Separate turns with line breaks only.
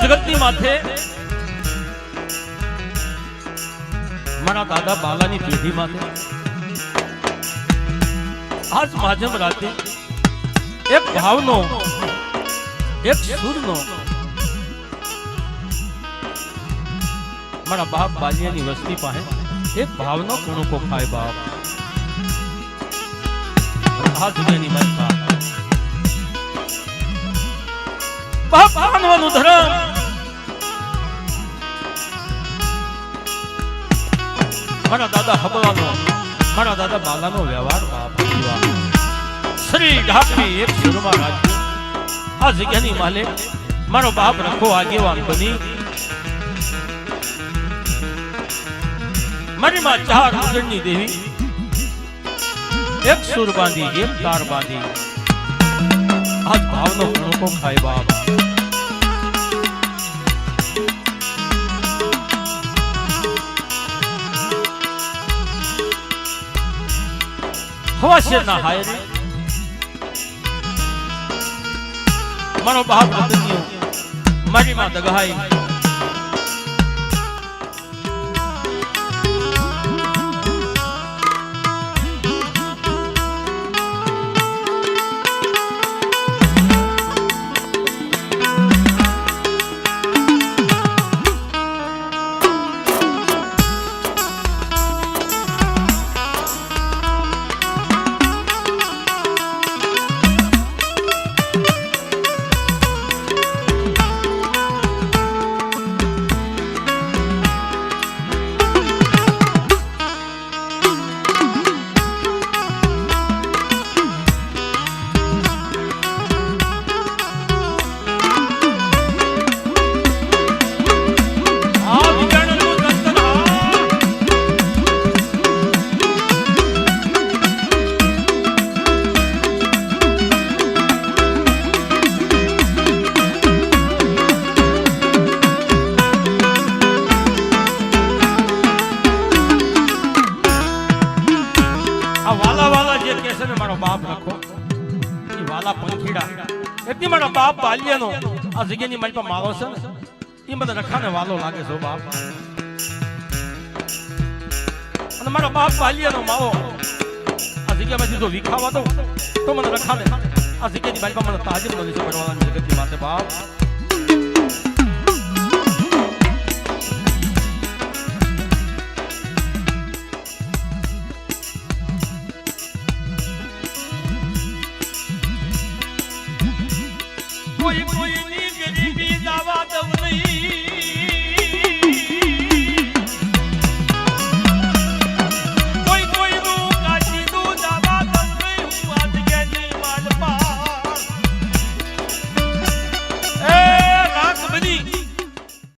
જગતની માથે મારા દાદા બાલાની પેઢી માથે આજ માજમ રાતે એક ભાવનો એક સુરનો મારા બાપ બાલિયાની વસ્તી પાસે એક ભાવનો કણકો ખાય બાપ આ દુનિયાની મારી બાપ માનવાનું ધર્મ મારા દાદા હબવાનો મારા દાદા બાલાનો વ્યવહાર બાપ શ્રી ઢાકરી એક સુરમાં રાખ્યું આ જગ્યાની માલે મારો બાપ રખો આગેવાન બની મારી માં ચાર ઉજળની દેવી એક સુર બાંધી એક તાર બાંધી આજ ભાવનો કણકો ખાય બાપ હવા શેર ના હાય રે મારો બાપ રતન્યો મારી માં દગાઈ બાપ રાખો એ વાલા પંખીડા એટલી મારા બાપ બાલ્યનો આ જગ્યાની મારી પાસે મારો છે ને એ મને રખાને વાલો લાગે છે બાપ અને મારા બાપ બાલ્યનો માવો આ જગ્યામાંથી જો વિખાવા દો તો મને રખાને આ જગ્યાની મારી પાસે મને તાજીર બની છે પડવાની જગતની માથે બાપ